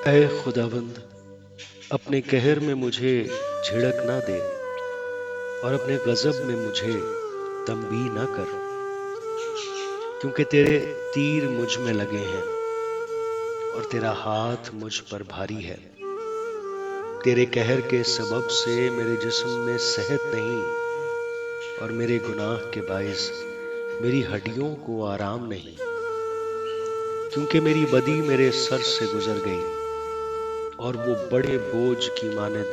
اے خداوند، اپنے قہر میں مجھے جھڑک نہ دے اور اپنے غضب میں مجھے تنبیہ نہ کر، کیونکہ تیرے تیر مجھ میں لگے ہیں اور تیرا ہاتھ مجھ پر بھاری ہے۔ تیرے قہر کے سبب سے میرے جسم میں صحت نہیں، اور میرے گناہ کے باعث میری ہڈیوں کو آرام نہیں، کیونکہ میری بدی میرے سر سے گزر گئی اور وہ بڑے بوجھ کی مانند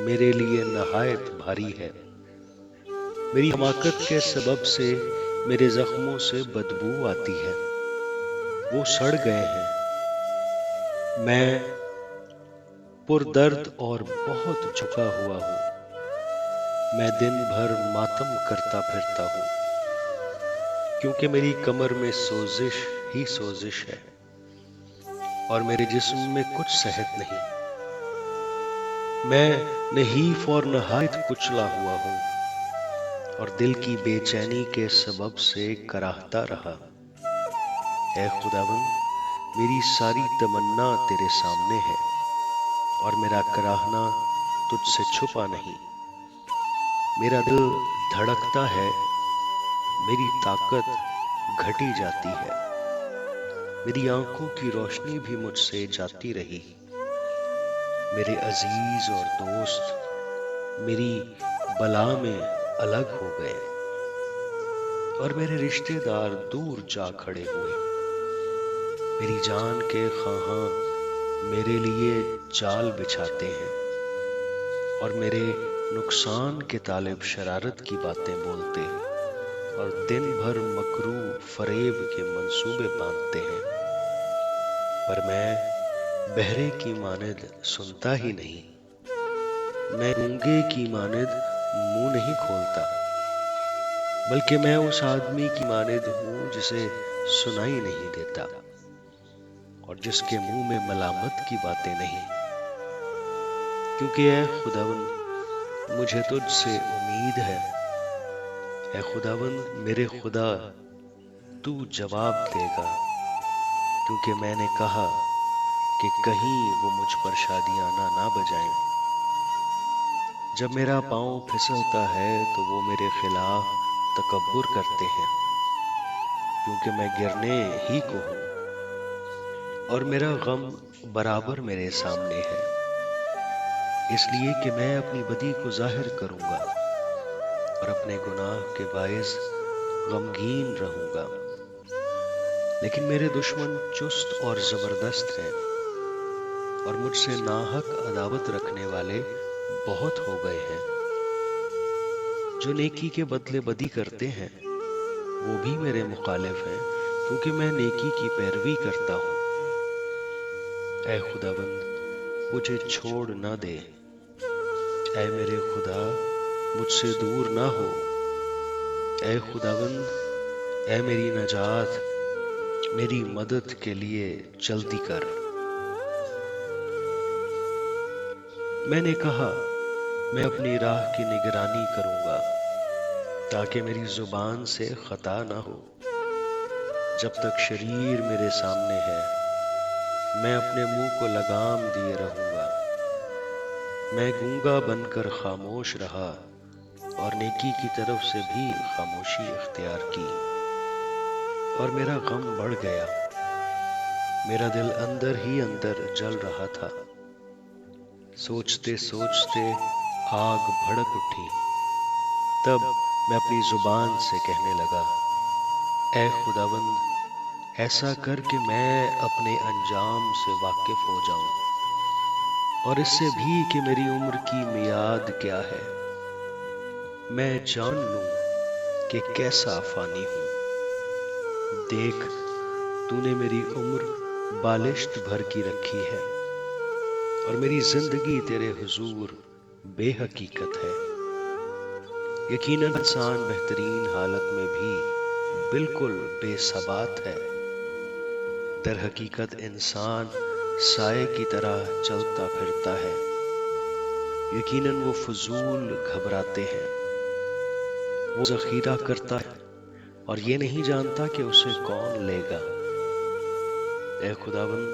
میرے لیے نہایت بھاری ہے۔ میری حماقت کے سبب سے میرے زخموں سے بدبو آتی ہے، وہ سڑ گئے ہیں۔ میں پردرد اور بہت جھکا ہوا ہوں، میں دن بھر ماتم کرتا پھرتا ہوں، کیونکہ میری کمر میں سوزش ہی سوزش ہے اور میرے جسم میں کچھ صحت نہیں۔ میں نحیف اور نہایت کچلا ہوا ہوں، اور دل کی بے چینی کے سبب سے کراہتا رہا۔ اے خداوند، میری ساری تمنا تیرے سامنے ہے، اور میرا کراہنا تجھ سے چھپا نہیں۔ میرا دل دھڑکتا ہے، میری طاقت گھٹی جاتی ہے، میری آنکھوں کی روشنی بھی مجھ سے جاتی رہی۔ میرے عزیز اور دوست میری بلا میں الگ ہو گئے، اور میرے رشتہ دار دور جا کھڑے ہوئے۔ میری جان کے خواہاں میرے لیے جال بچھاتے ہیں، اور میرے نقصان کے طالب شرارت کی باتیں بولتے اور دن بھر مکرو فریب کے منصوبے باندھتے ہیں۔ پر میں بہرے کی مانند سنتا ہی نہیں، میں گونگے کی مانند منہ نہیں کھولتا، بلکہ میں اس آدمی کی مانند ہوں جسے سنائی نہیں دیتا، اور جس کے منہ میں ملامت کی باتیں نہیں۔ کیونکہ اے خداوند، مجھے تجھ سے امید ہے۔ اے خداوند میرے خدا، تو جواب دے گا، کیونکہ میں نے کہا کہ کہیں وہ مجھ پر شادیانہ نہ بجائیں۔ جب میرا پاؤں پھسلتا ہے تو وہ میرے خلاف تکبر کرتے ہیں، کیونکہ میں گرنے ہی کو ہوں، اور میرا غم برابر میرے سامنے ہے، اس لیے کہ میں اپنی بدی کو ظاہر کروں گا اور اپنے گناہ کے باعث غمگین رہوں گا۔ لیکن میرے دشمن چست اور زبردست ہیں، اور مجھ سے ناحق عداوت رکھنے والے بہت ہو گئے ہیں۔ جو نیکی کے بدلے بدی کرتے ہیں وہ بھی میرے مخالف ہیں، کیونکہ میں نیکی کی پیروی کرتا ہوں۔ اے خداوند، مجھے چھوڑ نہ دے۔ اے میرے خدا، مجھ سے دور نہ ہو۔ اے خداوند، اے میری نجات، میری مدد کے لیے جلدی کر۔ میں نے کہا، میں اپنی راہ کی نگرانی کروں گا، تاکہ میری زبان سے خطا نہ ہو۔ جب تک شریر میرے سامنے ہے، میں اپنے منہ کو لگام دیے رہوں گا۔ میں گونگا بن کر خاموش رہا، اور نیکی کی طرف سے بھی خاموشی اختیار کی، اور میرا غم بڑھ گیا۔ میرا دل اندر ہی اندر جل رہا تھا، سوچتے سوچتے آگ بھڑک اٹھی۔ تب میں اپنی زبان سے کہنے لگا، اے خداوند، ایسا کر کہ میں اپنے انجام سے واقف ہو جاؤں، اور اس سے بھی کہ میری عمر کی میعاد کیا ہے، میں جان لوں کہ کیسا فانی ہوں۔ دیکھ، تو نے میری عمر بالشت بھر کی رکھی ہے، اور میری زندگی تیرے حضور بے حقیقت ہے۔ یقیناً انسان بہترین حالت میں بھی بالکل بے ثبات ہے۔ در حقیقت انسان سائے کی طرح چلتا پھرتا ہے، یقیناً وہ فضول گھبراتے ہیں۔ وہ ذخیرہ کرتا ہے اور یہ نہیں جانتا کہ اسے کون لے گا۔ اے خداوند،